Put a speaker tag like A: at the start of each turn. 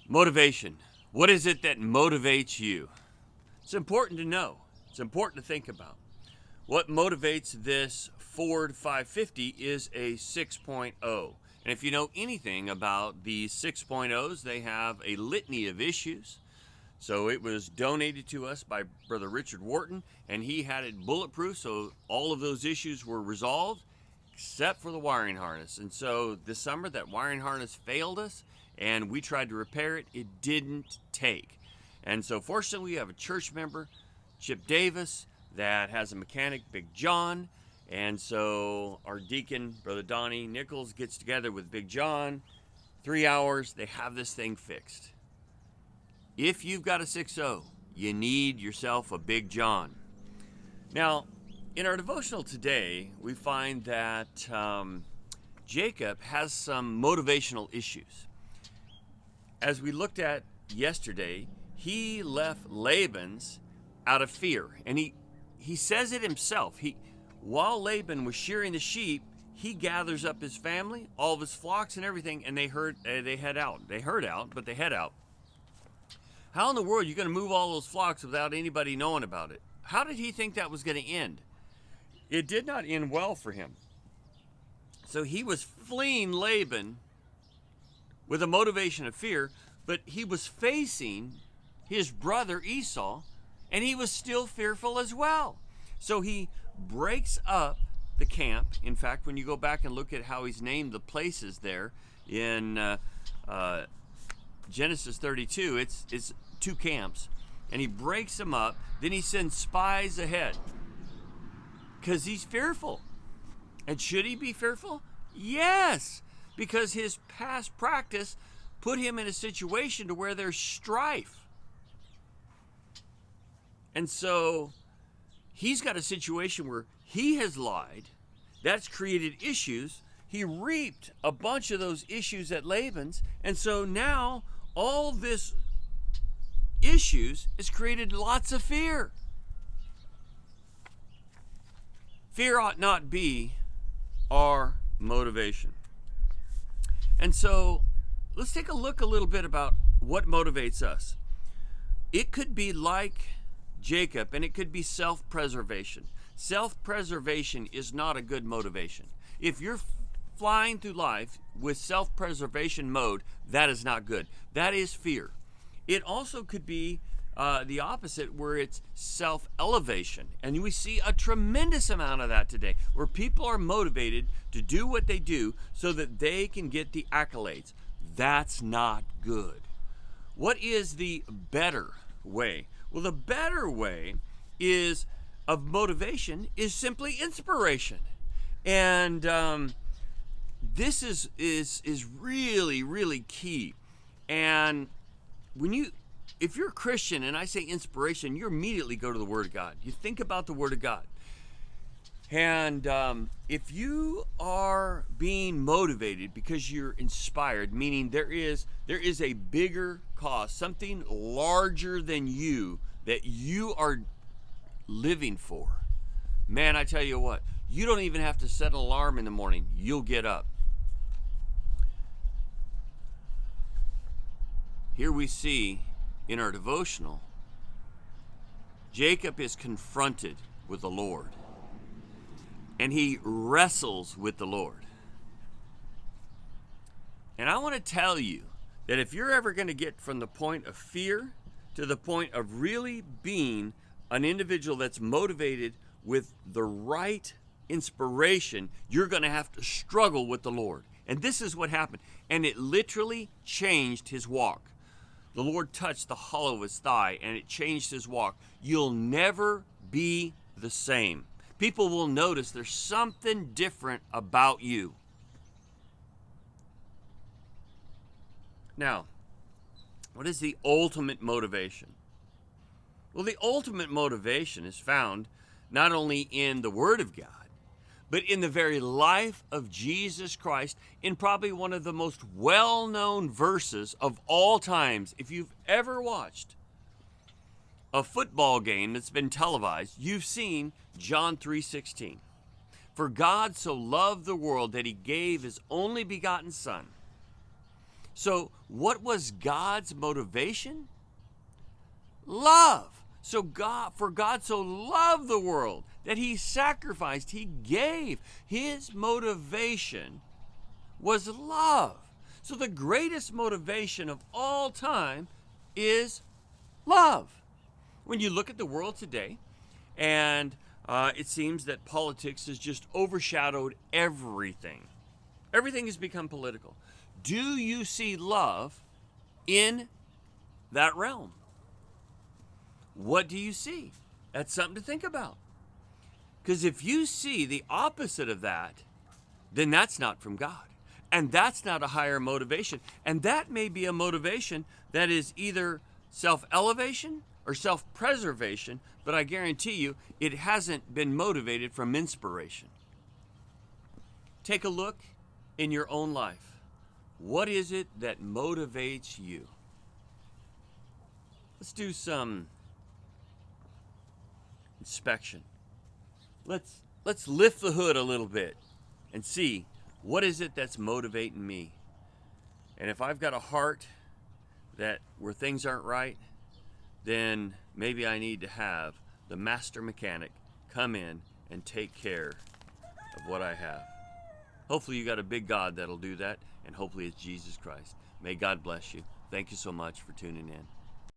A: Motivation. What is it that motivates you? It's important to know. It's important to think about. What motivates this Ford 550 is a 6.0. And if you know anything about the 6.0s, they have a litany of issues. So it was donated to us by Brother Richard Wharton, and he had it bulletproof, so all of those issues were resolved, except for the wiring harness. And so this summer, that wiring harness failed us, and we tried to repair it. It didn't take. And so fortunately, we have a church member, Chip Davis, that has a mechanic, Big John. And so our deacon, Brother Donnie Nichols, gets together with Big John. 3 hours, they have this thing fixed. If you've got a 6.0, you need yourself a Big John. Now, in our devotional today, we find that Jacob has some motivational issues. As we looked at yesterday, he left Laban's out of fear. And he says it himself. While Laban was shearing the sheep, he gathers up his family, all of his flocks and everything, and they head out. They herd out, but they head out. How in the world are you going to move all those flocks without anybody knowing about it? How did he think that was going to end? It did not end well for him. So he was fleeing Laban with a motivation of fear, but he was facing his brother Esau, and he was still fearful as well. So he breaks up the camp. In fact, when you go back and look at how he's named the places there in Genesis 32, it's 2 camps, and he breaks them up. Then he sends spies ahead because he's fearful. And should he be fearful? Yes, because his past practice put him in a situation to where there's strife. And so he's got a situation where he has lied. That's created issues. He reaped a bunch of those issues at Laban's. And so now all this issues has created lots of fear. Fear ought not be our motivation. And so let's take a look a little bit about what motivates us. It could be like Jacob, and it could be self-preservation. Self-preservation is not a good motivation. If you're flying through life with self-preservation mode, that is not good. That is fear. It also could be the opposite, where it's self-elevation. And we see a tremendous amount of that today, where people are motivated to do what they do so that they can get the accolades. That's not good. What is the better way? Well, the better way of motivation is simply inspiration. And this is really, really key. And if you're a Christian and I say inspiration, you immediately go to the Word of God. You think about the Word of God. And if you are being motivated because you're inspired, meaning there is a bigger cause, something larger than you that you are living for, man, I tell you what, you don't even have to set an alarm in the morning. You'll get up. Here we see in our devotional, Jacob is confronted with the Lord, and he wrestles with the Lord. And I want to tell you that if you're ever going to get from the point of fear to the point of really being an individual that's motivated with the right inspiration, you're going to have to struggle with the Lord. And this is what happened. And it literally changed his walk. The Lord touched the hollow of his thigh, and it changed his walk. You'll never be the same. People will notice there's something different about you. Now, what is the ultimate motivation? Well, the ultimate motivation is found not only in the Word of God, but in the very life of Jesus Christ, in probably one of the most well-known verses of all times. If you've ever watched a football game that's been televised, you've seen John 3:16. For God so loved the world that he gave his only begotten Son, So what was God's motivation? Love. So for God so loved the world that he sacrificed, he gave. His motivation was love. So the greatest motivation of all time is love. When you look at the world today, and it seems that politics has just overshadowed everything. Everything has become political. Do you see love in that realm? What do you see? That's something to think about. Because if you see the opposite of that, then that's not from God. And that's not a higher motivation. And that may be a motivation that is either self-elevation or self-preservation, but I guarantee you it hasn't been motivated from inspiration. Take a look in your own life. What is it that motivates you? Let's do some inspection. Let's lift the hood a little bit and see what is it that's motivating me. And if I've got a heart that where things aren't right, then maybe I need to have the master mechanic come in and take care of what I have. Hopefully you got a big God that'll do that, and hopefully it's Jesus Christ. May God bless you. Thank you so much for tuning in.